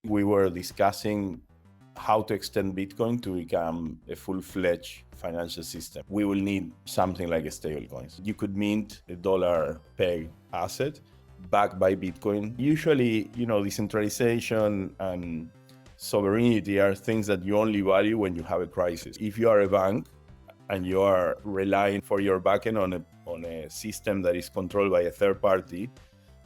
We were discussing how to extend Bitcoin to become a full-fledged financial system. We will need something like stablecoins. You could mint a dollar peg asset backed by Bitcoin. Usually, decentralization and sovereignty are things that you only value when you have a crisis. If you are a bank and you are relying for your backend on a system that is controlled by a third party,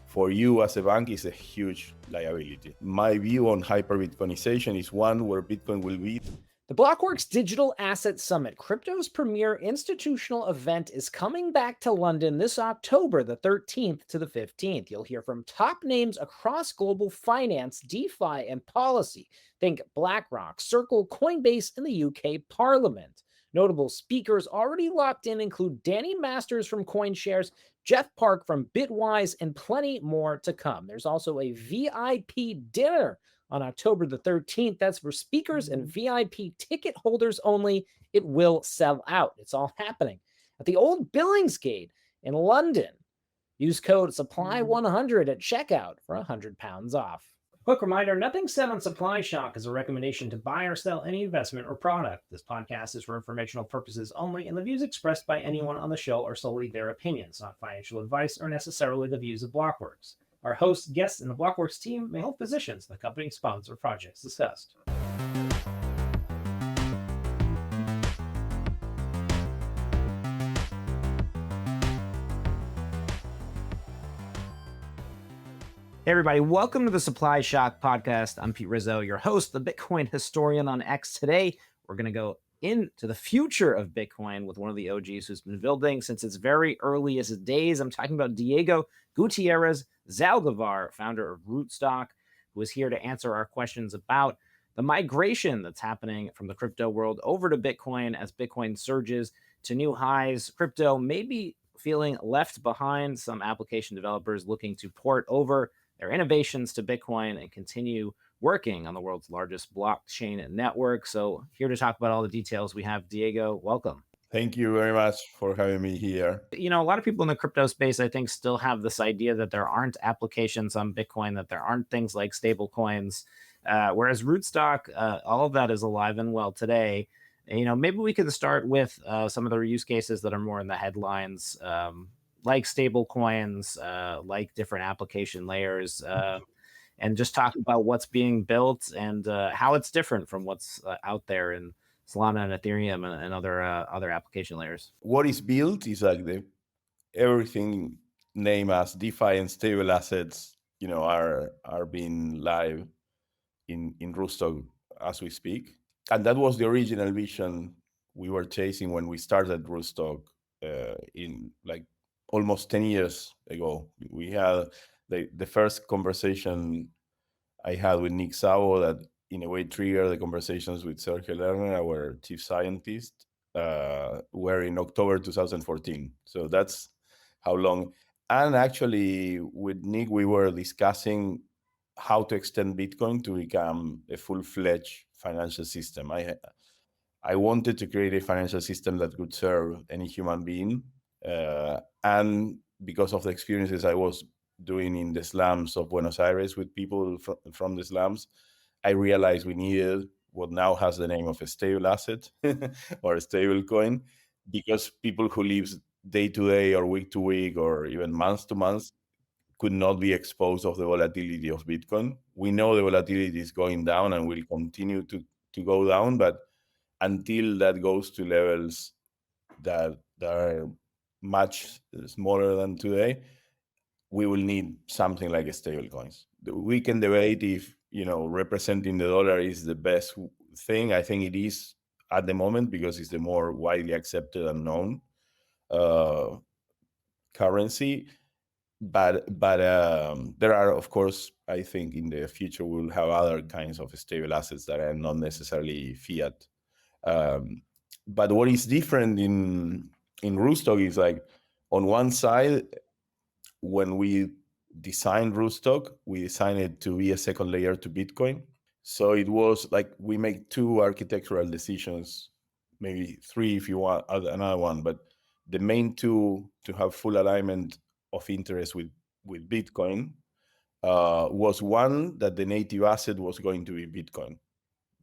for you as a bank is a huge liability. My view on hyper-Bitcoinization is one where Bitcoin will be. The Blockworks Digital Asset Summit, crypto's premier institutional event, is coming back to London this October, the 13th to the 15th. You'll hear from top names across global finance, DeFi, and policy. Think BlackRock, Circle, Coinbase, and the UK Parliament. Notable speakers already locked in include Danny Masters from CoinShares, Jeff Park from Bitwise, and plenty more to come. There's also a VIP dinner on October the 13th. That's for speakers and VIP ticket holders only. It will sell out. It's all happening at the Old Billingsgate in London. Use code SUPPLY100 at checkout for £100 off. Quick reminder, nothing said on Supply Shock is a recommendation to buy or sell any investment or product. This podcast is for informational purposes only, and the views expressed by anyone on the show are solely their opinions, not financial advice or necessarily the views of Blockworks. Our hosts, guests, and the Blockworks team may hold positions in the company, sponsor, projects discussed. Hey everybody, welcome to the Supply Shock podcast. I'm Pete Rizzo, your host, the Bitcoin historian on X. Today, we're going to go into the future of Bitcoin with one of the OGs who's been building since its very earliest days. I'm talking about Diego Gutierrez-Zaldivar, founder of Rootstock, who is here to answer our questions about the migration that's happening from the crypto world over to Bitcoin as Bitcoin surges to new highs. Crypto may be feeling left behind. Some application developers looking to port over their innovations to Bitcoin and continue working on the world's largest blockchain network. So here to talk about all the details, we have Diego. Welcome. Thank you very much for having me here. A lot of people in the crypto space, I think, still have this idea that there aren't applications on Bitcoin, that there aren't things like stablecoins, whereas Rootstock, all of that is alive and well today. Maybe we could start with some of the use cases that are more in the headlines, like stable coins, like different application layers, and just talk about what's being built and how it's different from what's out there in Solana and Ethereum and other application layers. What is built is like everything named as DeFi and stable assets, are being live in Rootstock as we speak. And that was the original vision we were chasing when we started Rootstock in like almost 10 years ago. We had the first conversation I had with Nick Szabo that in a way triggered the conversations with Sergio Lerner, our chief scientist, were in October 2014. So that's how long. And actually with Nick, we were discussing how to extend Bitcoin to become a full-fledged financial system. I wanted to create a financial system that could serve any human being. And because of the experiences I was doing in the slums of Buenos Aires with people from the slums, I realized we needed what now has the name of a stable asset or a stable coin, because people who live day to day or week to week or even month to month could not be exposed of the volatility of Bitcoin. We know the volatility is going down and will continue to go down, but until that goes to levels that are much smaller than today, we will need something like stablecoins. We can debate if representing the dollar is the best thing. I think it is at the moment because it's the more widely accepted and known currency. But there are, of course, I think in the future we'll have other kinds of stable assets that are not necessarily fiat. But what is different in Rootstock is like, on one side, when we designed Rootstock, we designed it to be a second layer to Bitcoin. So it was like we make two architectural decisions, maybe three if you want another one, but the main two to have full alignment of interest with Bitcoin was one that the native asset was going to be Bitcoin.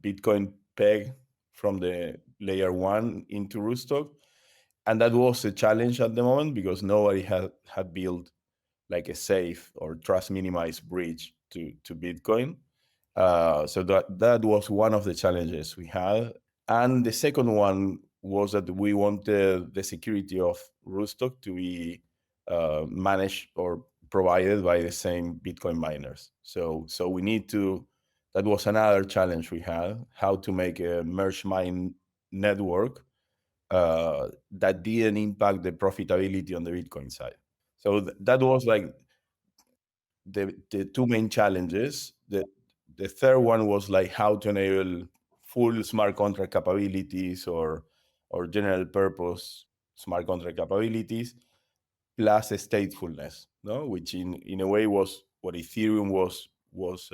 Bitcoin peg from the layer one into Rootstock. And that was a challenge at the moment because nobody had built like a safe or trust minimized bridge to Bitcoin. So that was one of the challenges we had. And the second one was that we wanted the security of Rootstock to be managed or provided by the same Bitcoin miners. So we need to. That was another challenge we had: how to make a merge mine network that didn't impact the profitability on the Bitcoin side. So that was like the two main challenges. The third one was like how to enable full smart contract capabilities or general purpose smart contract capabilities plus statefulness, no? Which in a way was what Ethereum was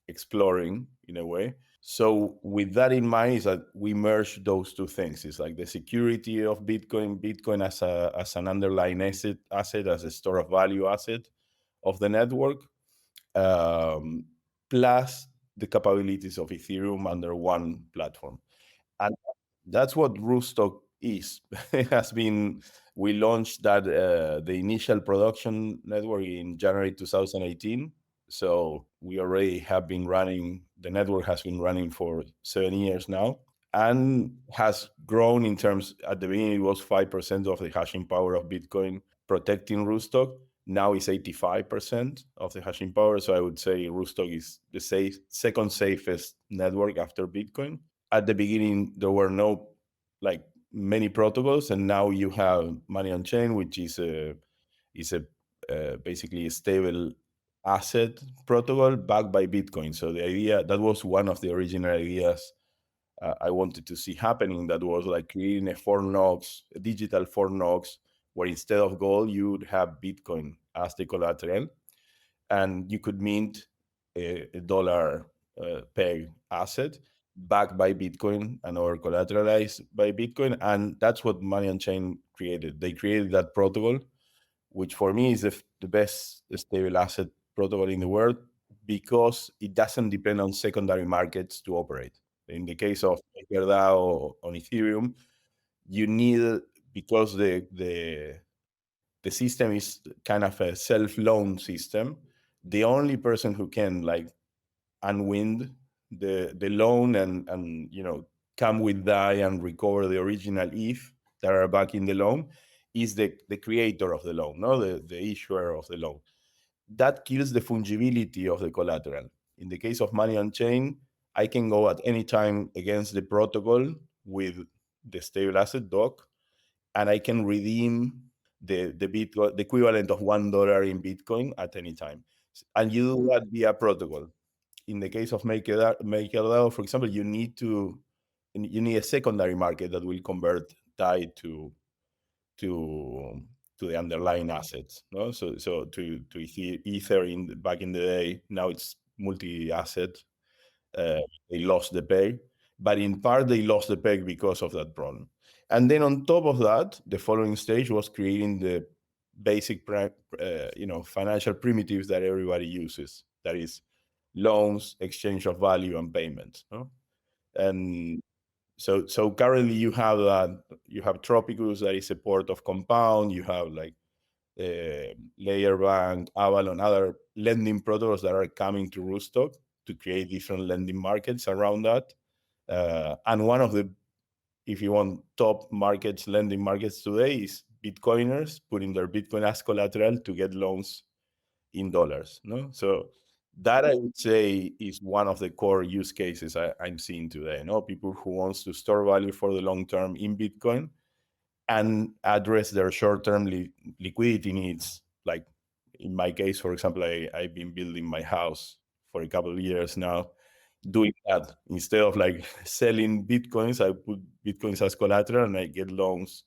exploring in a way. So with that in mind, is that we merge those two things. It's like the security of Bitcoin as an underlying asset, as a store of value asset of the network, um, plus the capabilities of Ethereum under one platform. And that's what Rootstock is. It has been. We launched that the initial production network in January 2018. So we already have been running. The network has been running for 7 years now, and has grown in terms. At the beginning, it was 5% of the hashing power of Bitcoin protecting Rootstock. Now it's 85% of the hashing power. So I would say Rootstock is the second safest network after Bitcoin. At the beginning there were no like many protocols, and now you have money on chain, which is a basically a stable asset protocol backed by Bitcoin. So the idea that was one of the original ideas I wanted to see happening, that was like creating a digital Fort Knox, where instead of gold you would have Bitcoin as the collateral, and you could mint a dollar peg asset backed by Bitcoin and or collateralized by Bitcoin. And that's what Money on Chain created. They created that protocol, which for me is the best stable asset protocol in the world, because it doesn't depend on secondary markets to operate. In the case of MakerDAO on Ethereum, you need, because the system is kind of a self-loan system, the only person who can like unwind the loan and come with DAI and recover the original ETH that are back in the loan is the creator of the loan, no, the issuer of the loan. That kills the fungibility of the collateral. In the case of Money on Chain, I can go at any time against the protocol with the stable asset doc, and I can redeem the Bitcoin, the equivalent of $1 in Bitcoin at any time. And you do that via protocol. In the case of MakerDAO, for example, you need a secondary market that will convert DAI to the underlying assets. No, so to Ether back in the day. Now it's multi-asset. They lost the peg, but in part they lost the peg because of that problem. And then on top of that, the following stage was creating the basic, financial primitives that everybody uses. That is loans, exchange of value, and payments. No? And so currently you have Tropicus, that is a port of Compound. You have like Layer Bank, Avalon, other lending protocols that are coming to Rootstock to create different lending markets around that. And one of the, if you want, top markets, lending markets today is Bitcoiners putting their Bitcoin as collateral to get loans in dollars. No, so that I would say is one of the core use cases I'm seeing today. No, people who wants to store value for the long term in Bitcoin and address their short-term liquidity needs. Like in my case, for example, I've been building my house for a couple of years now, doing that. Instead of like selling Bitcoins, I put Bitcoins as collateral and I get loans.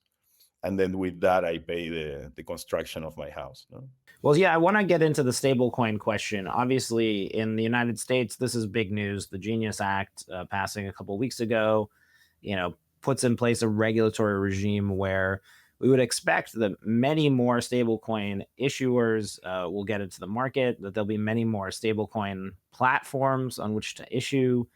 And then with that, I pay the construction of my house. No? Well, yeah, I want to get into the stablecoin question. Obviously, in the United States, this is big news. The Genius Act passing a couple weeks ago, puts in place a regulatory regime where we would expect that many more stablecoin issuers will get into the market, that there'll be many more stablecoin platforms on which to issue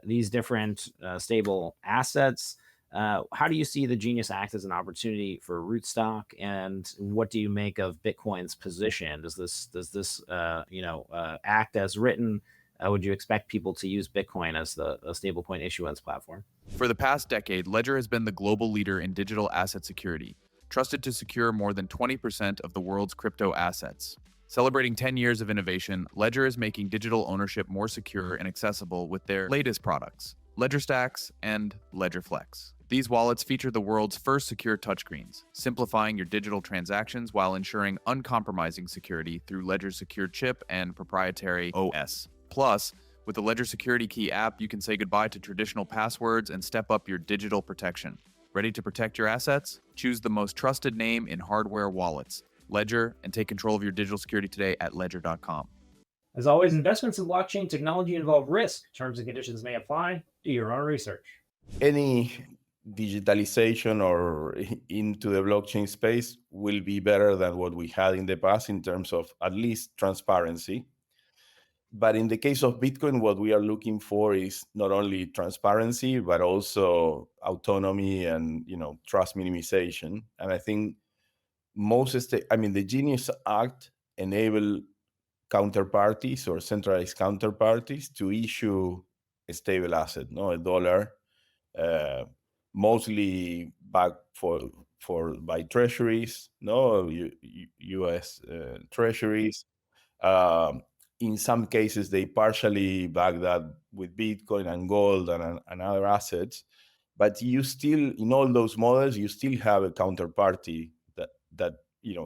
these different stable assets. How do you see the Genius Act as an opportunity for Rootstock, and what do you make of Bitcoin's position? Does this act as written? Would you expect people to use Bitcoin as the stablecoin issuance platform? For the past decade, Ledger has been the global leader in digital asset security, trusted to secure more than 20% of the world's crypto assets. Celebrating 10 years of innovation, Ledger is making digital ownership more secure and accessible with their latest products, Ledger Stacks and Ledger Flex. These wallets feature the world's first secure touchscreens, simplifying your digital transactions while ensuring uncompromising security through Ledger's secure chip and proprietary OS. Plus, with the Ledger Security Key app, you can say goodbye to traditional passwords and step up your digital protection. Ready to protect your assets? Choose the most trusted name in hardware wallets, Ledger, and take control of your digital security today at ledger.com. As always, investments in blockchain technology involve risk. Terms and conditions may apply. Do your own research. Any digitalization or into the blockchain space will be better than what we had in the past in terms of at least transparency. But in the case of Bitcoin, what we are looking for is not only transparency, but also autonomy and trust minimization. And I think the Genius Act enable counterparties or centralized counterparties to issue a stable asset, no, a dollar, uh, mostly backed by treasuries, no, U.S. Treasuries. Um, in some cases, they partially back that with Bitcoin and gold and other assets. But you still, in all those models, you still have a counterparty that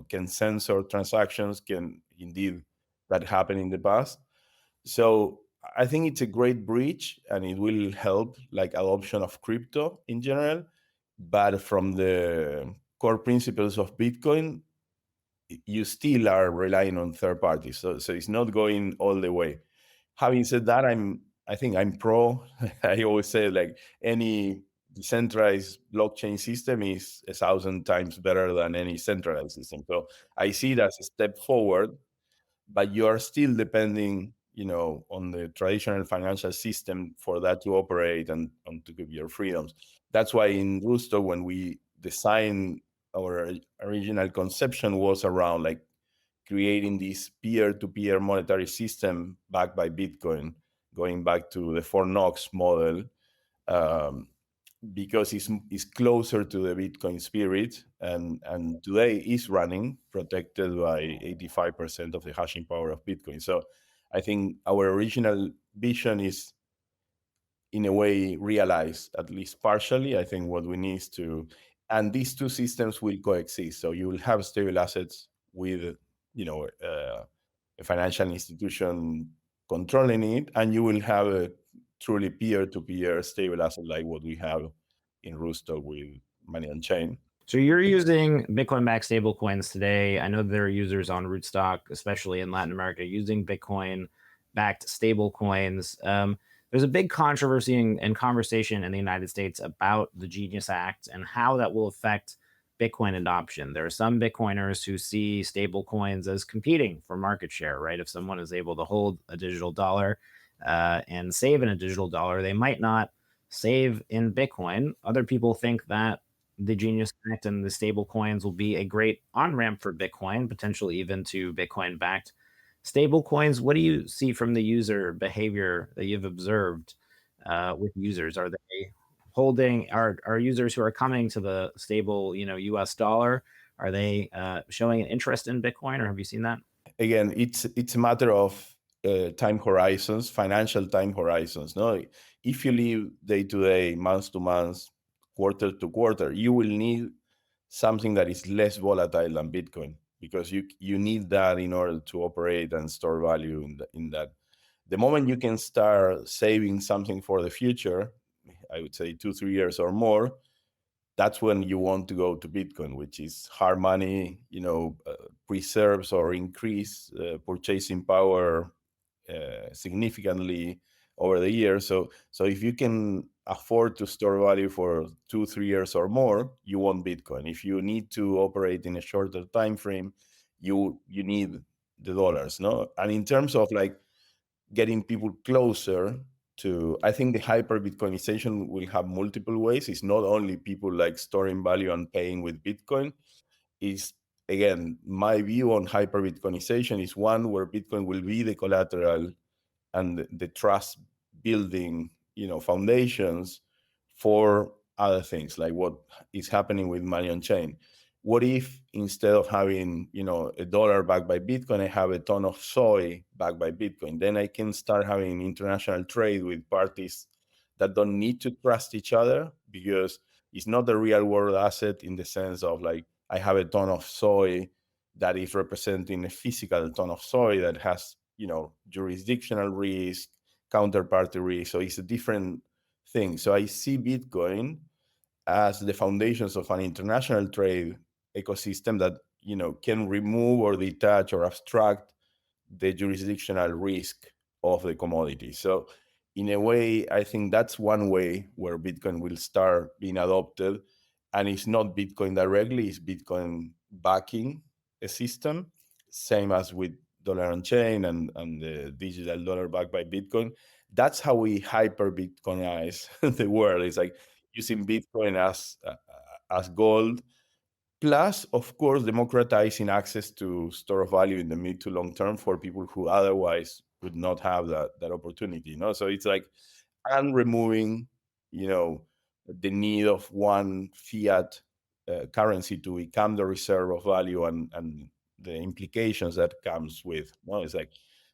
can censor transactions, can indeed that happened in the past. So I think it's a great bridge, and it will help like adoption of crypto in general. But from the core principles of Bitcoin, you still are relying on third parties. So it's not going all the way. Having said that, I think I'm pro. I always say like any decentralized blockchain system is 1,000 times better than any centralized system. So I see it as a step forward, but you are still depending, on the traditional financial system for that to operate and to give your freedoms. That's why in Rootstock, when we designed our original conception was around like creating this peer-to-peer monetary system backed by Bitcoin, going back to the Fort Knox model, um, because it's closer to the Bitcoin spirit, and today is running protected by 85% of the hashing power of Bitcoin. So I think our original vision is in a way realized, at least partially. I think what we need is and these two systems will coexist. So you will have stable assets with, a financial institution controlling it, and you will have a truly peer-to-peer stable asset like what we have in Rootstock with Money on Chain. So you're using Bitcoin-backed stablecoins today. I know there are users on Rootstock, especially in Latin America, using Bitcoin-backed stablecoins. There's a big controversy and conversation in the United States about the Genius Act and how that will affect Bitcoin adoption. There are some Bitcoiners who see stablecoins as competing for market share, right? If someone is able to hold a digital dollar and save in a digital dollar, they might not save in Bitcoin. Other people think that the Genius Act and the stable coins will be a great on ramp for Bitcoin, potentially even to Bitcoin backed stable coins. What do you see from the user behavior that you've observed with users? Are they holding, are users who are coming to the stable, US dollar, are they showing an interest in Bitcoin, or have you seen that? Again, it's a matter of time horizons, financial time horizons. No, if you live day to day, month to month, quarter to quarter, you will need something that is less volatile than Bitcoin, because you need that in order to operate and store value in that. The moment you can start saving something for the future, I would say 2-3 years or more, that's when you want to go to Bitcoin, which is hard money, preserves or increase purchasing power significantly over the years. So if you can afford to store value for 2-3 years or more, you want Bitcoin. If you need to operate in a shorter time frame, you need the dollars, no? And in terms of like getting people closer to, I think the hyper Bitcoinization will have multiple ways. It's not only people like storing value and paying with Bitcoin. Is, again, my view on hyper Bitcoinization is one where Bitcoin will be the collateral and the trust building, foundations for other things, like what is happening with money on chain. What if instead of having, a dollar backed by Bitcoin, I have a ton of soy backed by Bitcoin? Then I can start having international trade with parties that don't need to trust each other, because it's not a real world asset in the sense of like, I have a ton of soy that is representing a physical ton of soy that has, jurisdictional risk, counterparty risk. So it's a different thing. So I see Bitcoin as the foundations of an international trade ecosystem that, can remove or detach or abstract the jurisdictional risk of the commodity. So in a way, I think that's one way where Bitcoin will start being adopted. And it's not Bitcoin directly, it's Bitcoin backing a system, same as with dollar on chain and the digital dollar backed by Bitcoin. That's how we hyper Bitcoinize the world. It's like using Bitcoin as gold, plus, of course, democratizing access to store of value in the mid to long term for people who otherwise would not have that opportunity. So it's like, and removing, the need of one fiat currency to become the reserve of value, and the implications that comes with. It's like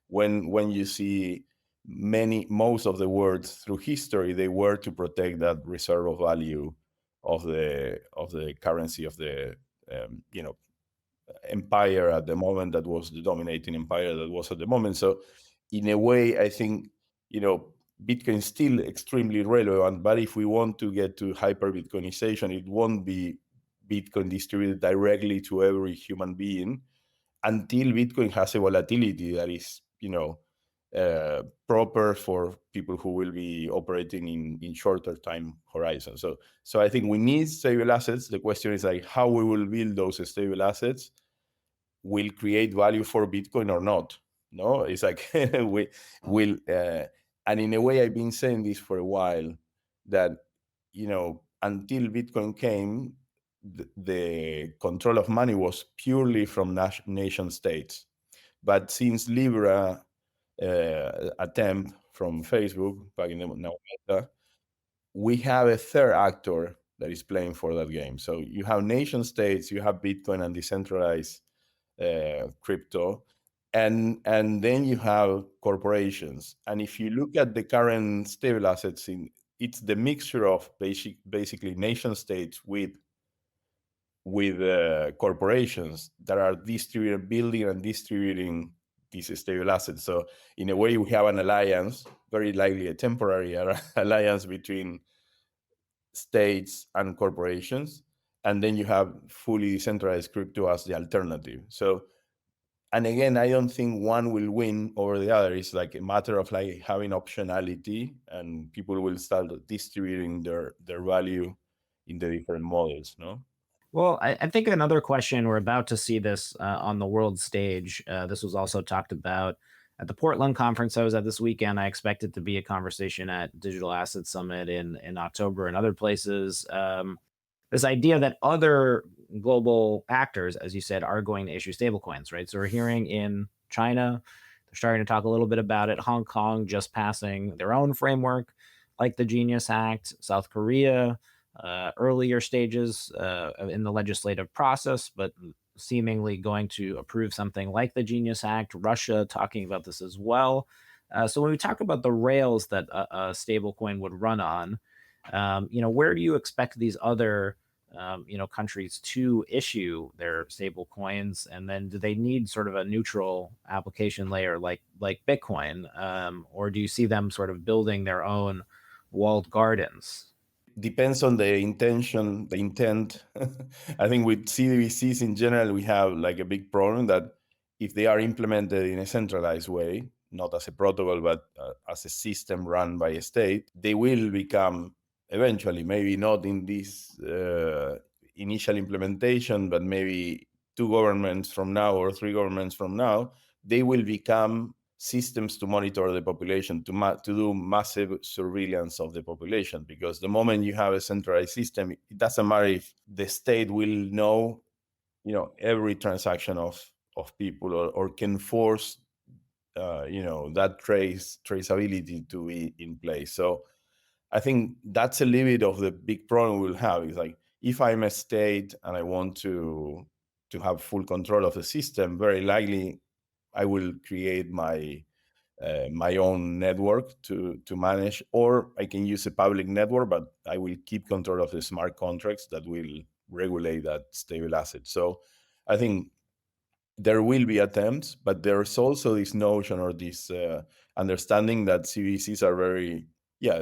when you see most of the words through history, they were to protect that reserve of value of the currency of the empire at the moment, that was the dominating empire that was at the moment. So in a way, I think, Bitcoin is still extremely relevant, but if we want to get to hyper Bitcoinization, it won't be Bitcoin distributed directly to every human being until Bitcoin has a volatility that is, proper for people who will be operating in shorter time horizons. So I think we need stable assets. The question is like how we will build those stable assets will create value for Bitcoin or not. No, it's like we will, and in a way, I've been saying this for a while, that until Bitcoin came, the control of money was purely from nation states. But since Libra attempt from Facebook back in the now Meta, we have a third actor that is playing for that game. So you have nation states, you have Bitcoin and decentralized crypto, and then you have corporations. And if you look at the current stable assets, it's the mixture of basically nation states with corporations that are building and distributing these stable assets. So in a way, we have an alliance, very likely a temporary alliance between states and corporations, and then you have fully decentralized crypto as the alternative. So, and again, I don't think one will win over the other. It's like a matter of like having optionality, and people will start distributing their value in the different models, no? Well, I think another question, we're about to see this on the world stage. This was also talked about at the Portland conference I was at this weekend. I expect it to be a conversation at Digital Asset Summit in October and other places. This idea that other global actors, as you said, are going to issue stablecoins, right? So we're hearing in China, they're starting to talk a little bit about it. Hong Kong just passing their own framework, like the Genius Act. South Korea, earlier stages in the legislative process, but seemingly going to approve something like the Genius Act. Russia talking about this as well. So when we talk about the rails that a stablecoin would run on, where do you expect these other countries to issue their stable coins, and then do they need sort of a neutral application layer like Bitcoin, or do you see them sort of building their own walled gardens? Depends on the intent. I think with CDBCs in general, we have like a big problem that if they are implemented in a centralized way, not as a protocol, but as a system run by a state, they will become eventually, maybe not in this initial implementation, but maybe 2 governments from now or 3 governments from now, they will become systems to monitor the population, to do massive surveillance of the population. Because the moment you have a centralized system, it doesn't matter if the state will know, every transaction of people, or can force, that traceability to be in place. So I think that's a little bit of the big problem we'll have. Is like, if I'm a state and I want to have full control of the system, very likely I will create my own network to manage, or I can use a public network, but I will keep control of the smart contracts that will regulate that stable asset. So I think there will be attempts, but there's also this notion, or this understanding that CBDCs are very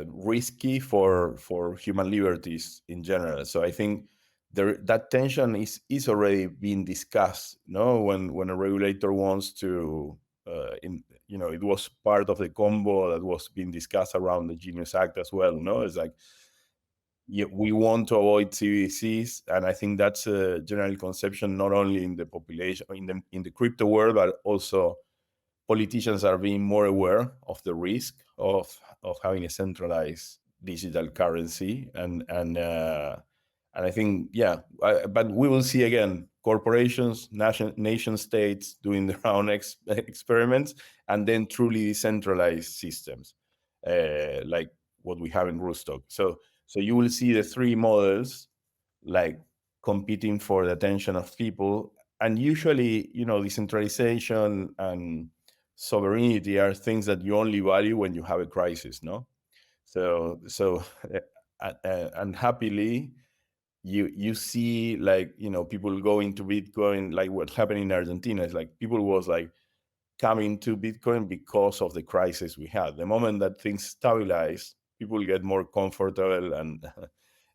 risky for human liberties in general. So I think that tension is already being discussed. When a regulator wants to, it was part of the combo that was being discussed around the Genius Act as well. It's like, we want to avoid CBDCs, and I think that's a general conception, not only in the population, in the crypto world, but also politicians are being more aware of the risk of having a centralized digital currency, and I think but we will see again corporations, nation states doing their own experiments, and then truly decentralized systems, like what we have in Rootstock. So you will see the 3 models like competing for the attention of people. And usually, decentralization and sovereignty are things that you only value when you have a crisis, no? So and happily, you see, like, people going to Bitcoin, like what happened in Argentina. Is like people was like coming to Bitcoin because of the crisis we had. The moment that things stabilize, people get more comfortable, and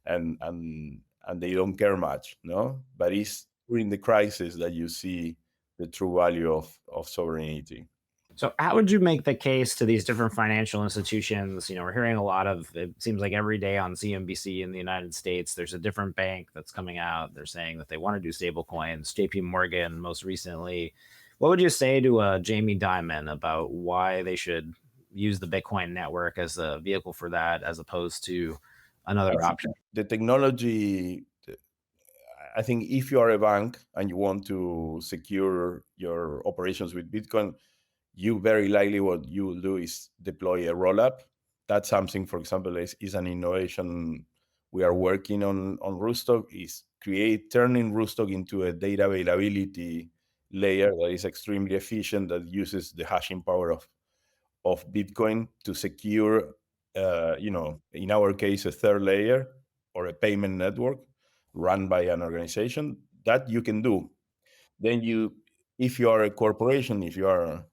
and they don't care much, no? But it's during the crisis that you see the true value of sovereignty. So, how would you make the case to these different financial institutions? We're hearing a lot of, it seems like every day on CNBC in the United States, there's a different bank that's coming out. They're saying that they want to do stable coins. JP Morgan, most recently. What would you say to Jamie Dimon about why they should use the Bitcoin network as a vehicle for that, as opposed to another option? The technology, I think if you are a bank and you want to secure your operations with Bitcoin, you very likely what you will do is deploy a rollup. That's something, for example, is an innovation we are working on Rootstock, is turning Rootstock into a data availability layer that is extremely efficient, that uses the hashing power of Bitcoin to secure, in our case, a third layer or a payment network run by an organization. That you can do. Then if you are a corporation, if you are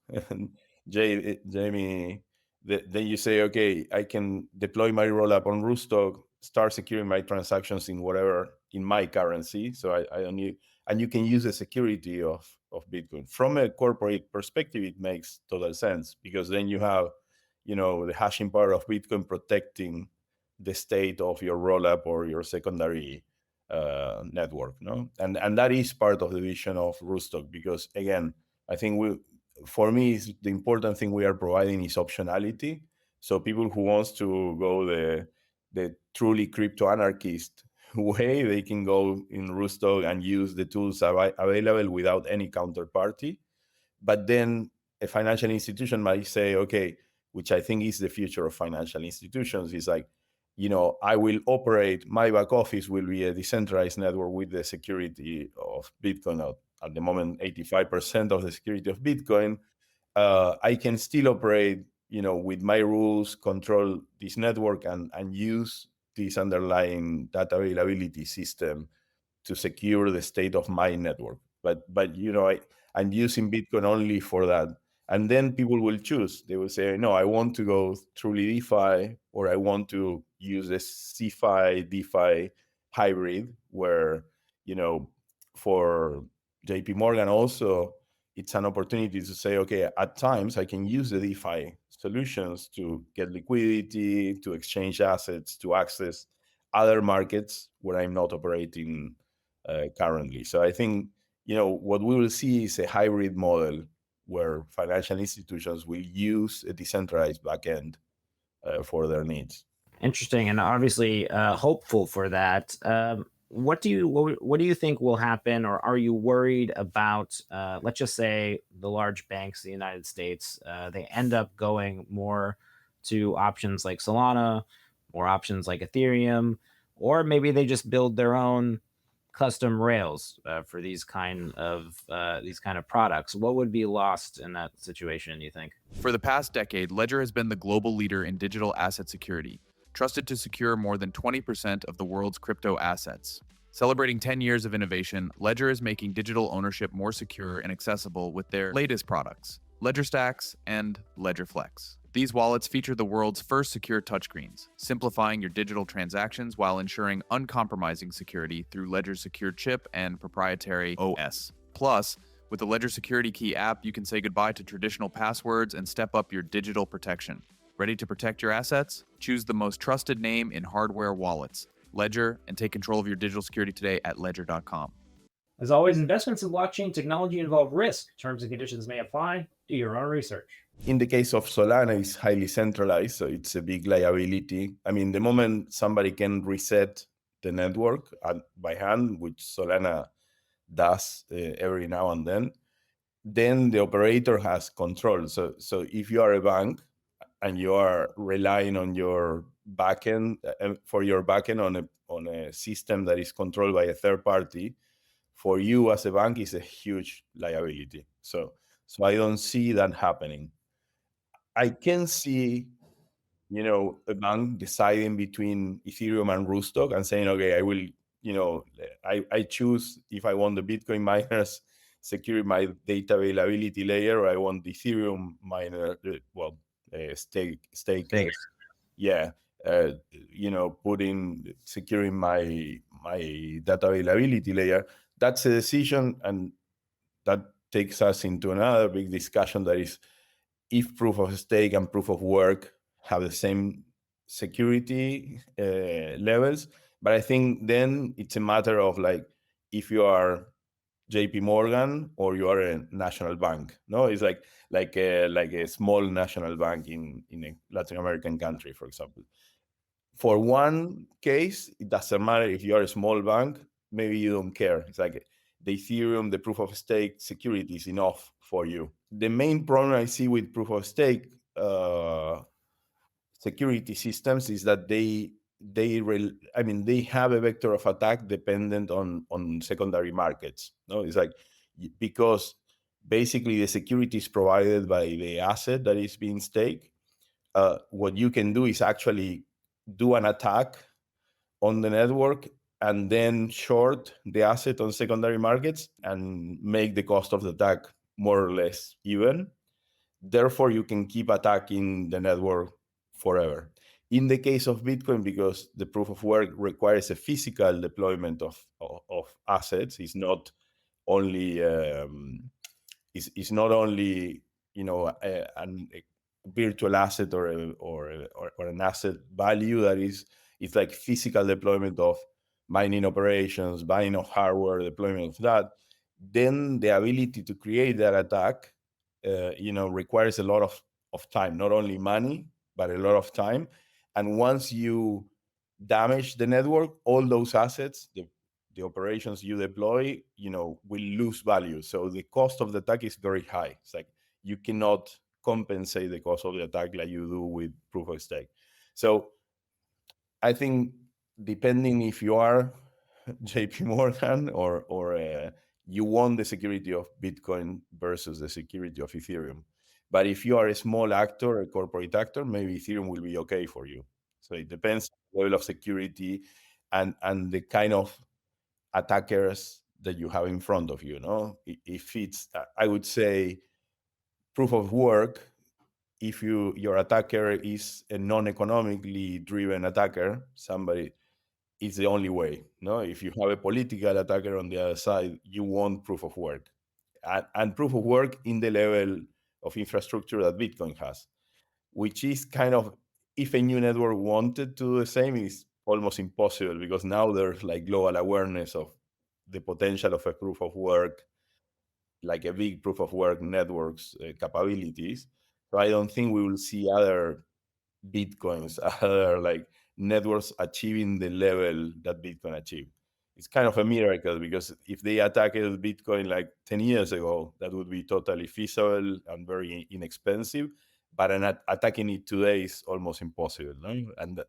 Jamie, then you say, okay, I can deploy my rollup on Rootstock, start securing my transactions in my currency. So I don't need, and you can use the security of Bitcoin. From a corporate perspective, it makes total sense, because then you have, the hashing power of Bitcoin protecting the state of your rollup or your secondary network, no? And that is part of the vision of Rootstock, because again, I think for me, the important thing we are providing is optionality. So people who wants to go the truly crypto anarchist way, they can go in Rootstock and use the tools available without any counterparty. But then a financial institution might say, okay, which I think is the future of financial institutions, is like, I will operate, my back office will be a decentralized network with the security of Bitcoin. At the moment, 85% of the security of Bitcoin. I can still operate, with my rules, control this network, and use this underlying data availability system to secure the state of my network. But I'm using Bitcoin only for that. And then people will choose. They will say, no, I want to go truly DeFi, or I want to use a CeFi DeFi hybrid, where, for JP Morgan also, it's an opportunity to say, okay, at times I can use the DeFi solutions to get liquidity, to exchange assets, to access other markets where I'm not operating currently. So I think, what we will see is a hybrid model where financial institutions will use a decentralized backend for their needs. Interesting, and obviously hopeful for that. What do you think will happen, or are you worried about? Let's just say the large banks in the United States, they end up going more to options like Solana, or options like Ethereum, or maybe they just build their own custom rails for these kind of products. What would be lost in that situation, you think? For the past decade, Ledger has been the global leader in digital asset security, trusted to secure more than 20% of the world's crypto assets. Celebrating 10 years of innovation, Ledger is making digital ownership more secure and accessible with their latest products, Ledger Stacks and Ledger Flex. These wallets feature the world's first secure touchscreens, simplifying your digital transactions while ensuring uncompromising security through Ledger's secure chip and proprietary OS. Plus, with the Ledger Security Key app, you can say goodbye to traditional passwords and step up your digital protection. Ready to protect your assets? Choose the most trusted name in hardware wallets, Ledger, and take control of your digital security today at ledger.com. As always, investments in blockchain technology involve risk. Terms and conditions may apply. Do your own research. In the case of Solana, it's highly centralized, so it's a big liability. I mean, the moment somebody can reset the network by hand, which Solana does every now and then the operator has control. So if you are a bank and you are relying on your backend for your backend on a system that is controlled by a third party, for you as a bank is a huge liability. So I don't see that happening. I can see, a bank deciding between Ethereum and Rootstock and saying, okay, I will, I choose if I want the Bitcoin miners securing my data availability layer, or I want the Ethereum miner, stake. Yeah, securing my data availability layer. That's a decision, and that takes us into another big discussion, that is, if proof of stake and proof of work have the same security levels. But I think then it's a matter of, like, if you are JP Morgan or you are a national bank. No, it's like a small national bank in a Latin American country, for example. For one case, it doesn't matter if you are a small bank. Maybe you don't care. It's like the Ethereum, the proof of stake security is enough for you. The main problem I see with proof of stake security systems is that they have a vector of attack dependent on secondary markets. No, it's like, because basically the security is provided by the asset that is being staked. What you can do is actually do an attack on the network and then short the asset on secondary markets and make the cost of the attack more or less even. Therefore, you can keep attacking the network forever. In the case of Bitcoin, because the proof of work requires a physical deployment of assets, it's not only a virtual asset or an asset value that is, it's like physical deployment of mining operations, buying of hardware, deployment of that. Then the ability to create that attack requires a lot of time, not only money, but a lot of time. And once you damage the network, all those assets, the operations you deploy, will lose value. So the cost of the attack is very high. It's like you cannot compensate the cost of the attack like you do with proof of stake. So I think, depending if you are JP Morgan or you want the security of Bitcoin versus the security of Ethereum. But if you are a small actor, a corporate actor, maybe Ethereum will be okay for you. So it depends on the level of security and the kind of attackers that you have in front of you. If it's, I would say, proof of work, if your attacker is a non-economically driven attacker, somebody, it's the only way. No, if you have a political attacker on the other side, you want proof of work, and proof of work in the level of infrastructure that Bitcoin has. which is kind of, if a new network wanted to do the same, is almost impossible, because now there's like global awareness of the potential of a proof of work, like a big proof of work network's capabilities. So I don't think we will see other Bitcoins, other like networks achieving the level that Bitcoin achieved. It's kind of a miracle, because if they attacked Bitcoin like 10 years ago, that would be totally feasible and very inexpensive. But attacking it today is almost impossible, no? And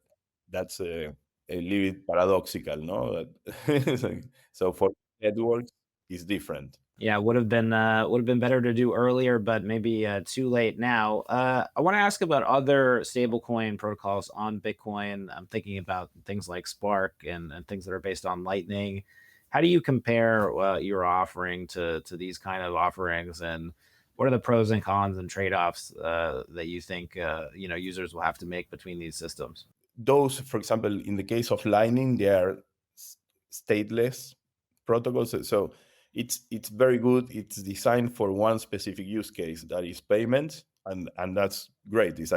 that's a little bit paradoxical, no? So for networks, it's different. Yeah, would have been better to do earlier, but maybe too late now. I want to ask about other stablecoin protocols on Bitcoin. I'm thinking about things like Spark and things that are based on Lightning. How do you compare your offering to these kind of offerings, and what are the pros and cons and trade-offs that you think users will have to make between these systems? Those, for example, in the case of Lightning, they are stateless protocols. So it's very good. It's designed for one specific use case, that is payments, and that's great. It's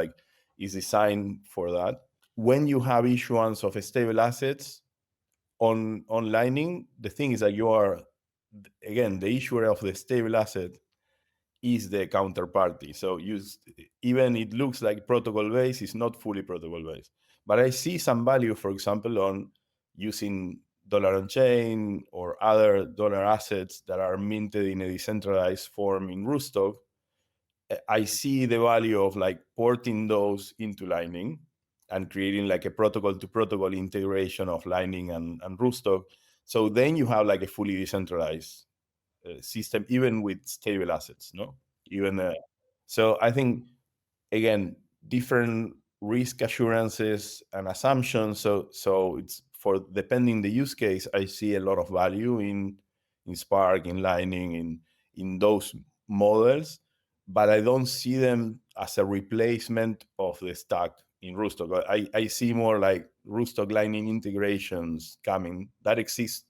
designed for that. When you have issuance of stable assets on Lightning, the thing is that you are, again, the issuer of the stable asset is the counterparty. So even it looks like protocol based, it's not fully protocol based. But I see some value, for example, on using dollar on chain or other dollar assets that are minted in a decentralized form in Rootstock. I see the value of like porting those into Lightning and creating like a protocol to protocol integration of Lightning and Rootstock. So then you have like a fully decentralized system, even with stable assets, no? Even so, I think, again, different risk assurances and assumptions. So it's for, depending the use case, I see a lot of value in Spark, in Lightning, in those models, but I don't see them as a replacement of the stack in Rootstock. I see more like Rootstock Lightning integrations coming that exist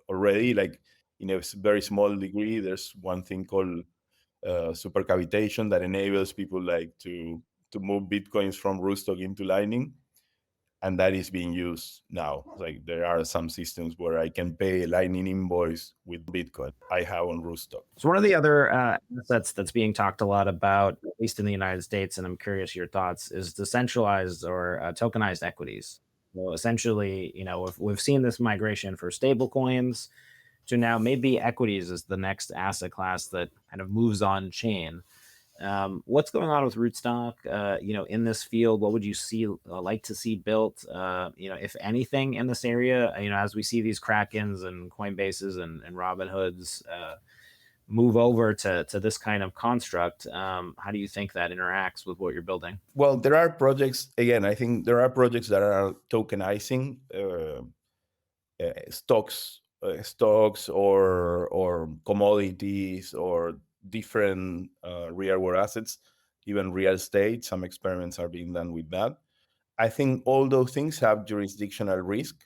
already, like in a very small degree. There's one thing called supercavitation that enables people like to move bitcoins from Rootstock into Lightning, and that is being used now. Like there are some systems where I can pay a Lightning invoice with Bitcoin I have on Rootstock. So one of the other assets that's being talked a lot about, at least in the United States, and I'm curious your thoughts, is decentralized or tokenized equities. So essentially, we've seen this migration for stable coins to now maybe equities is the next asset class that kind of moves on chain. What's going on with Rootstock? In this field, what would you like to see built? If anything, in this area, as we see these Krakens and Coinbases and Robinhoods move over to this kind of construct, how do you think that interacts with what you're building? Well, there are projects. Again, I think there are projects that are tokenizing stocks or commodities or different real world assets, even real estate. Some experiments are being done with that. I think all those things have jurisdictional risk,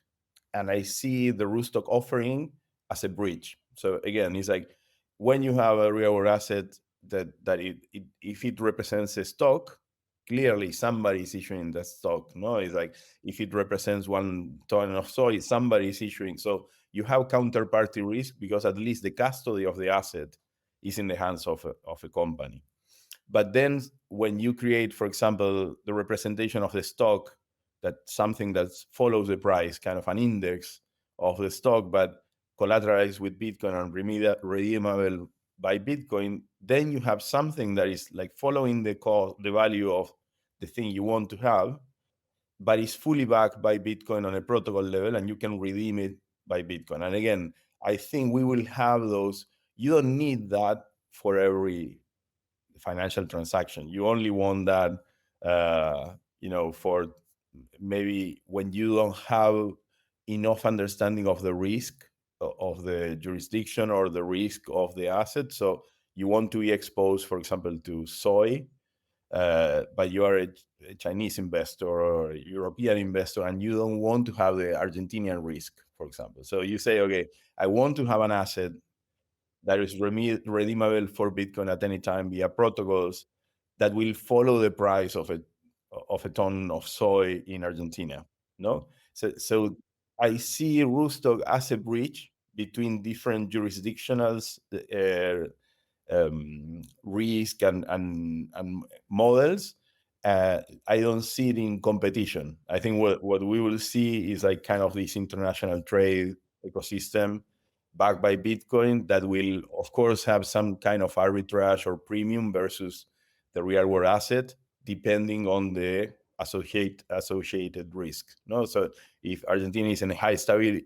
and I see the Rootstock offering as a bridge. So again, it's like when you have a real world asset that if it represents a stock, clearly somebody is issuing that stock. No, it's like if it represents 1 ton of soy, somebody is issuing. So you have counterparty risk, because at least the custody of the asset is in the hands of a company. But then when you create, for example, the representation of the stock, that something that follows the price, kind of an index of the stock, but collateralized with Bitcoin and redeemable by Bitcoin, then you have something that is like following the value of the thing you want to have, but is fully backed by Bitcoin on a protocol level, and you can redeem it by Bitcoin. And again, I think we will have those. You don't need that for every financial transaction. You only want that, for maybe when you don't have enough understanding of the risk of the jurisdiction or the risk of the asset. So you want to be exposed, for example, to soy, but you are a Chinese investor or a European investor, and you don't want to have the Argentinian risk, for example. So you say, okay, I want to have an asset that is redeemable for Bitcoin at any time via protocols that will follow the price of a ton of soy in Argentina. No, so I see Rootstock as a bridge between different jurisdictionals, risk and models. I don't see it in competition. I think what we will see is like kind of this international trade ecosystem backed by Bitcoin that will, of course, have some kind of arbitrage or premium versus the real world asset, depending on the associated risk. No, so if Argentina is in a high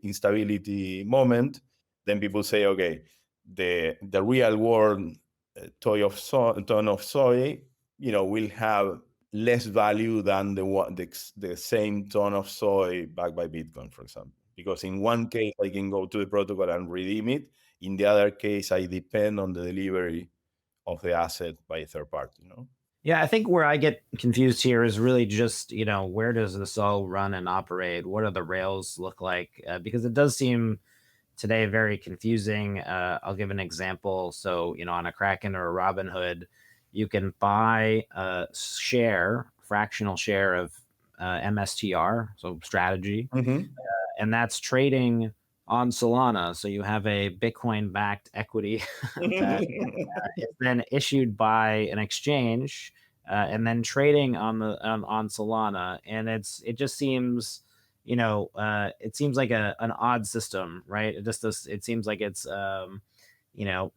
instability moment, then people say, okay, the real world ton of soy, will have less value than the same ton of soy backed by Bitcoin, for example. Because in one case, I can go to the protocol and redeem it. In the other case, I depend on the delivery of the asset by a third party. Yeah, I think where I get confused here is really just, where does this all run and operate? What do the rails look like? Because it does seem today very confusing. I'll give an example. So, on a Kraken or a Robinhood, you can buy a fractional share of MSTR, so strategy, and that's trading on Solana. So you have a Bitcoin-backed equity that is then issued by an exchange and then trading on Solana, and it just seems, it seems like an odd system, right? It seems like it's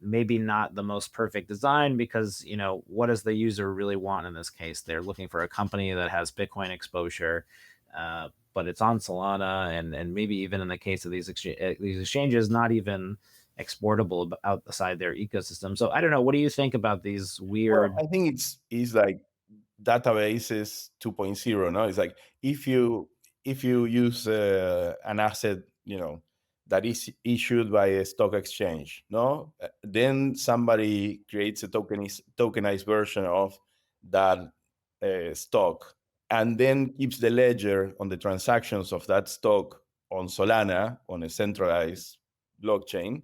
maybe not the most perfect design because, what does the user really want in this case? They're looking for a company that has Bitcoin exposure, but it's on Solana, and maybe even in the case of these exchanges, not even exportable outside their ecosystem. So I don't know. What do you think about these weird? Well, I think it's like databases 2.0. No, it's like if you use an asset, that is issued by a stock exchange, no, then somebody creates a tokenized version of that stock, and then keeps the ledger on the transactions of that stock on Solana on a centralized blockchain.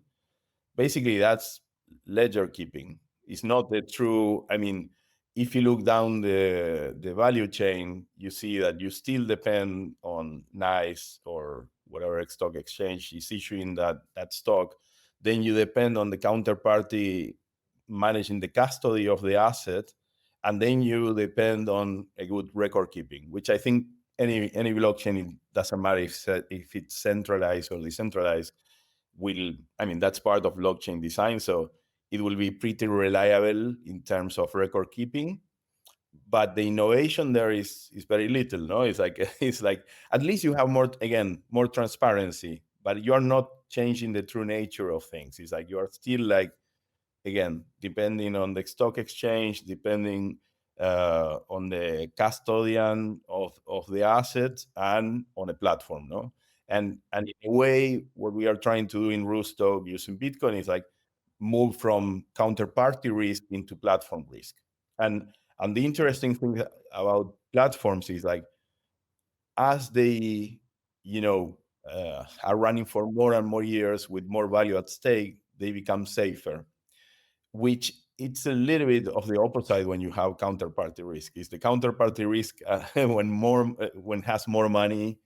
Basically, that's ledger keeping. It's not the true. I mean, if you look down the value chain, you see that you still depend on NICE or whatever stock exchange is issuing that stock. Then you depend on the counterparty managing the custody of the asset, and then you depend on a good record keeping, which I think any blockchain, it doesn't matter if it's centralized or decentralized, that's part of blockchain design, so it will be pretty reliable in terms of record keeping. But the innovation there is very little. No, it's like at least you have more transparency, but you are not changing the true nature of things. It's like you are still like, again, depending on the stock exchange, depending on the custodian of the assets and on a platform, no? And in a way, what we are trying to do in Rootstock using Bitcoin is like move from counterparty risk into platform risk. And the interesting thing about platforms is like, as they, are running for more and more years with more value at stake, they become safer, which it's a little bit of the opposite when you have counterparty risk. Is the counterparty risk when has more money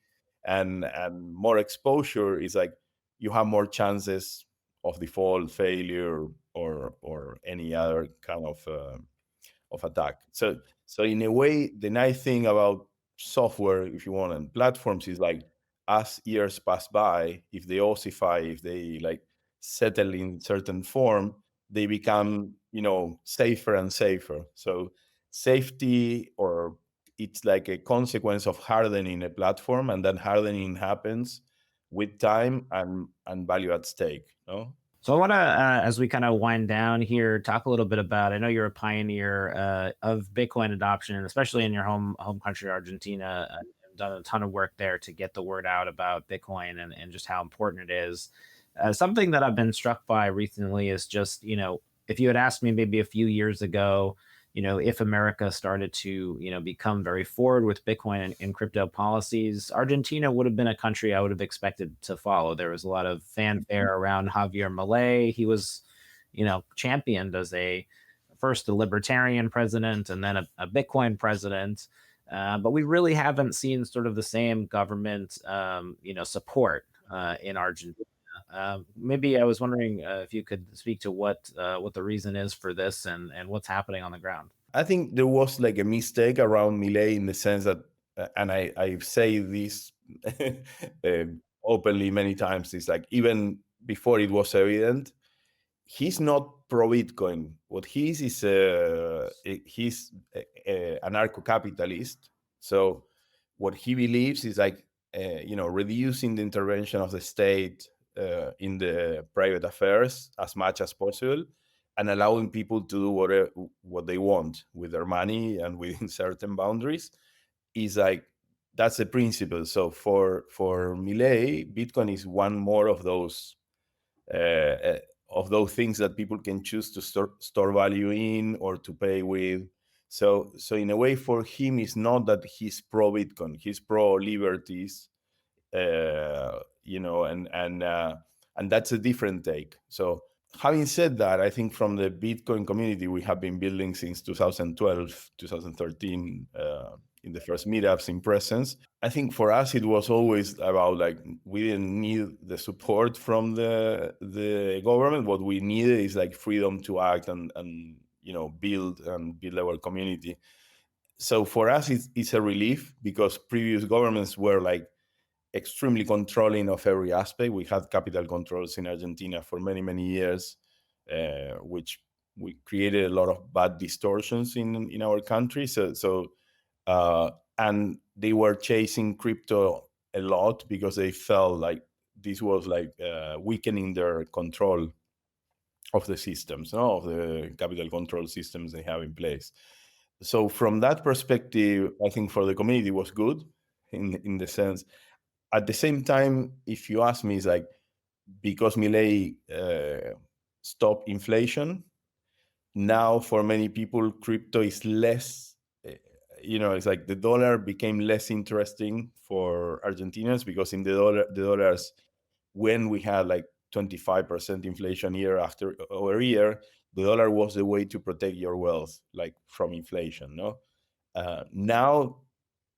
and more exposure, is like you have more chances of default, failure, or any other kind of attack. So in a way, the nice thing about software, if you want, and platforms is like, as years pass by, if they ossify, if they like settle in certain form, they become, safer and safer. So safety, or it's like a consequence of hardening a platform, and that hardening happens with time and value at stake. No. So I want to, as we kind of wind down here, talk a little bit about. I know you're a pioneer of Bitcoin adoption, and especially in your home country, Argentina. You've done a ton of work there to get the word out about Bitcoin and just how important it is. Something that I've been struck by recently is just, if you had asked me maybe a few years ago, if America started to, become very forward with Bitcoin and crypto policies, Argentina would have been a country I would have expected to follow. There was a lot of fanfare around Javier Milei. He was, championed as a first a libertarian president and then a Bitcoin president. But we really haven't seen sort of the same government, support in Argentina. Maybe I was wondering if you could speak to what the reason is for this and what's happening on the ground. I think there was like a mistake around Milei in the sense that, and I say this openly many times, is like even before it was evident, he's not pro Bitcoin. What he is he's anarcho-capitalist. So what he believes is like reducing the intervention of the state in the private affairs as much as possible, and allowing people to do what they want with their money and within certain boundaries. Is like that's the principle. So for Milei, Bitcoin is one more of those things that people can choose to store value in or to pay with. So in a way, for him, it's not that he's pro Bitcoin; he's pro liberties, and that's a different take. So having said that, I think from the Bitcoin community we have been building since 2012, 2013, in the first meetups in presence. I think for us it was always about like we didn't need the support from the government. What we needed is like freedom to act and build our community. So for us it's a relief, because previous governments were like extremely controlling of every aspect. We had capital controls in Argentina for many, many years, which we created a lot of bad distortions in our country. And they were chasing crypto a lot because they felt like this was like weakening their control of the systems, no? Of the capital control systems they have in place. So from that perspective, I think for the community it was good in the sense. At the same time, if you ask me, it's like because Milei stopped inflation, now for many people, crypto is less, it's like the dollar became less interesting for Argentinians, because in the dollars, when we had like 25% inflation year after over year, the dollar was the way to protect your wealth, like from inflation, no? Now,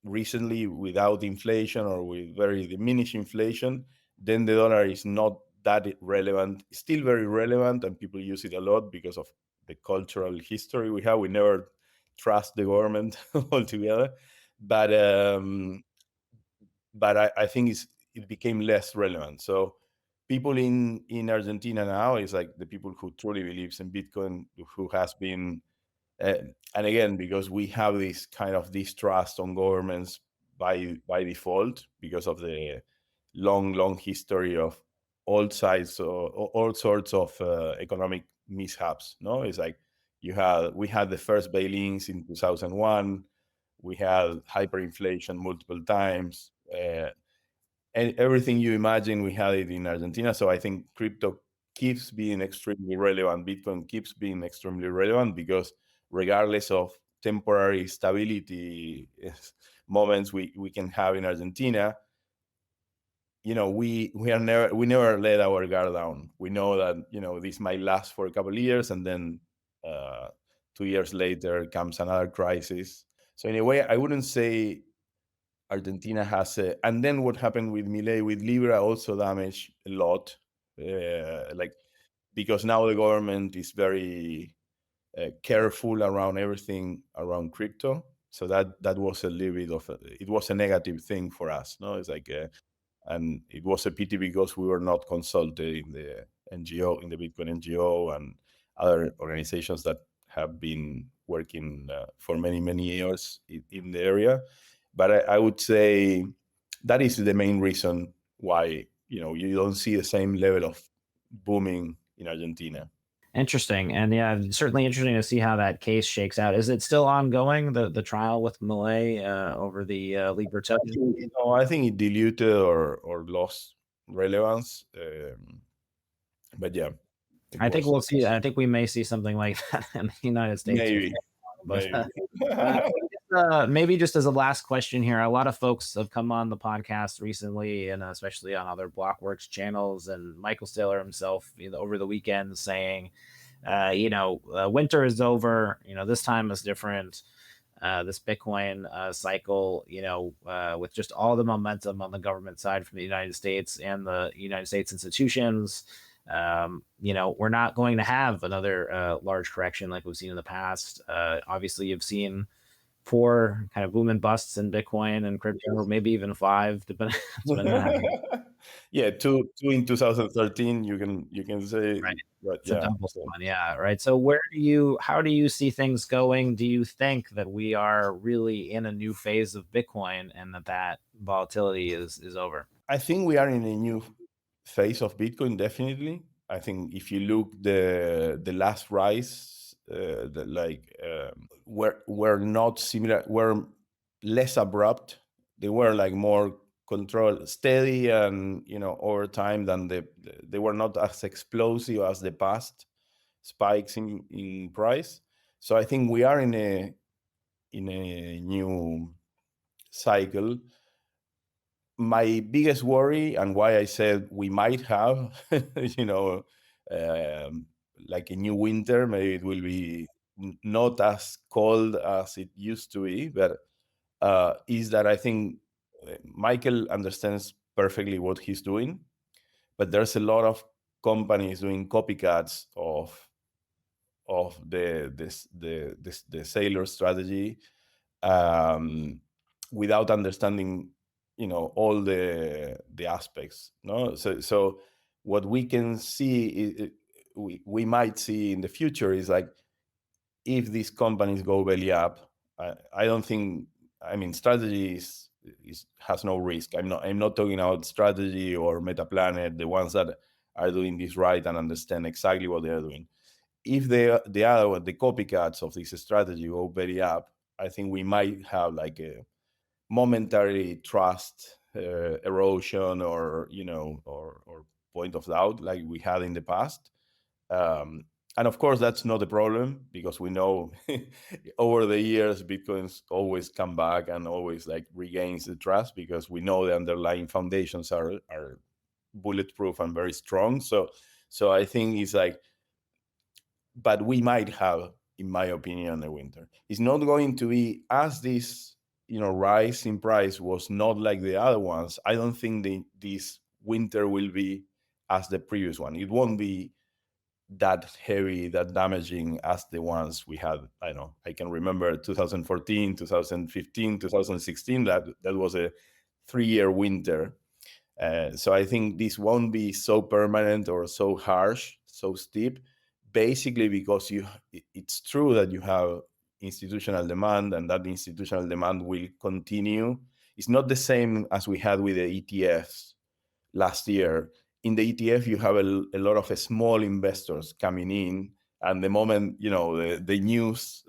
recently, without inflation or with very diminished inflation, then the dollar is not that relevant. It's still very relevant, and people use it a lot because of the cultural history we have. We never trust the government altogether, but I think it became less relevant. So people in Argentina now is like the people who truly believes in Bitcoin, who has been and again, because we have this kind of distrust on governments by default, because of the long history of all sides or all sorts of economic mishaps. No, it's like we had the first bail-ins in 2001. We had hyperinflation multiple times. And everything you imagine, we had it in Argentina. So I think crypto keeps being extremely relevant. Bitcoin keeps being extremely relevant, because regardless of temporary stability moments we can have in Argentina, we never let our guard down. We know that this might last for a couple of years, and then 2 years later comes another crisis. So in a way, I wouldn't say Argentina has and then what happened with Milei, with Libra, also damaged a lot, because now the government is very careful around everything around crypto. So that was a little bit of it was a negative thing for us. No, it's like and it was a pity, because we were not consulted in the NGO, in the Bitcoin NGO, and other organizations that have been working for many years in the area. But I would say that is the main reason why you don't see the same level of booming in Argentina. Interesting. And yeah, certainly interesting to see how that case shakes out. Is it still ongoing, the trial with Milei over the Libra token? No, I think it diluted or lost relevance. But yeah, I think we'll see. I think we may see something like that in the United States. maybe. But Maybe. maybe just as a last question here, a lot of folks have come on the podcast recently, and especially on other Blockworks channels, and Michael Saylor himself, over the weekend, saying Winter is over. This time is different. This Bitcoin cycle, with just all the momentum on the government side from the United States and the United States institutions, we're not going to have another large correction like we've seen in the past. Obviously, you've seen 4 kind of boom and busts in Bitcoin and crypto, or maybe even 5, depending on how. Yeah, two in 2013. You can say, Right. but It's a yeah. double So spawn, yeah, right. So how do you see things going? Do you think that we are really in a new phase of Bitcoin and that volatility is over? I think we are in a new phase of Bitcoin. Definitely, I think if you look the last rise, were not similar, were less abrupt. They were like more controlled, steady, and over time than they were not as explosive as the past spikes in price. So I think we are in a new cycle. My biggest worry, and why I said we might have, you know, um, like a new winter, maybe it will be not as cold as it used to be, but is that I think Michael understands perfectly what he's doing, but there's a lot of companies doing copycats of the sailor strategy, um, without understanding, all the aspects. No, so what we can see we might see in the future is like, if these companies go belly up, I don't think. I mean, strategy has no risk. I'm not talking about strategy or Metaplanet, the ones that are doing this right and understand exactly what they are doing. If the copycats of this strategy go belly up, I think we might have like a momentary trust erosion, or or point of doubt like we had in the past. And of course, that's not a problem, because we know over the years Bitcoin's always come back and always like regains the trust, because we know the underlying foundations are bulletproof and very strong. So I think it's like, but we might have, in my opinion, a winter. It's not going to be as this, rise in price was not like the other ones. I don't think this winter will be as the previous one. It won't be that heavy, that damaging as the ones we had. I know I can remember 2014, 2015, 2016. That was a 3-year winter. So I think this won't be so permanent or so harsh, so steep, basically because it's true that you have institutional demand, and that institutional demand will continue. It's not the same as we had with the ETFs last year. In the ETF, you have a lot of small investors coming in, and the moment the news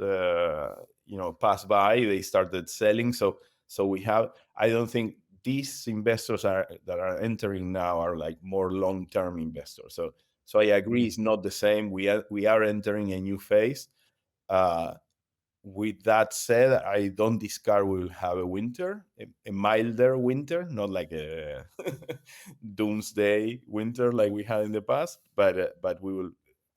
passed by, they started selling. So we have. I don't think these investors that are entering now are like more long-term investors. So I agree, it's not the same. We are entering a new phase. Uh, with that said, I don't discard we will have a winter, a milder winter, not like a doomsday winter like we had in the past, but we will.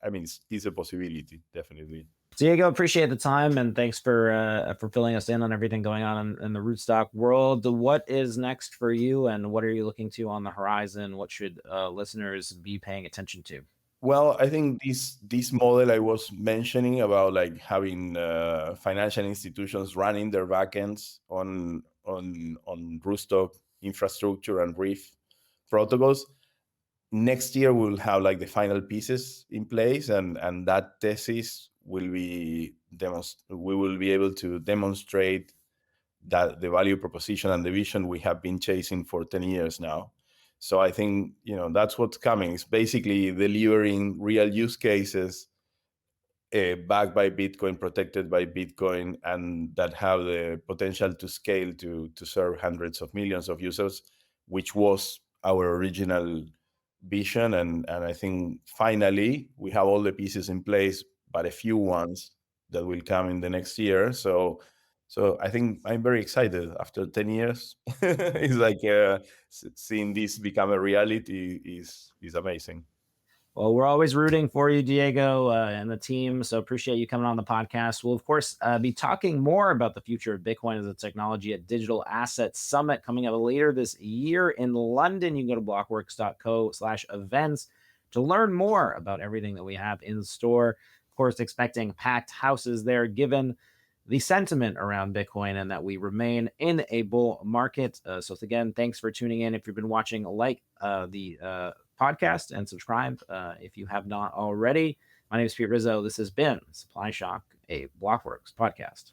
I mean, it's a possibility, definitely. Diego, appreciate the time and thanks for filling us in on everything going on in the Rootstock world. What is next for you, and what are you looking to on the horizon? What should listeners be paying attention to? Well, I think this model I was mentioning about like having financial institutions running their backends on Rootstock infrastructure and Reef protocols. Next year we'll have like the final pieces in place, and that thesis will be we will be able to demonstrate that the value proposition and the vision we have been chasing for 10 years now. So I think that's what's coming. It's basically delivering real use cases, backed by Bitcoin, protected by Bitcoin, and that have the potential to scale to serve hundreds of millions of users, which was our original vision. And I think finally we have all the pieces in place, but a few ones that will come in the next year. So I think I'm very excited after 10 years. It's like seeing this become a reality is amazing. Well, we're always rooting for you, Diego, and the team. So appreciate you coming on the podcast. We'll, of course, be talking more about the future of Bitcoin as a technology at Digital Asset Summit coming up later this year in London. You can go to blockworks.co/events to learn more about everything that we have in store. Of course, expecting packed houses there, given the sentiment around Bitcoin and that we remain in a bull market. So again, thanks for tuning in. If you've been watching, like the podcast and subscribe if you have not already. My name is Pete Rizzo. This has been Supply Shock, a Blockworks podcast.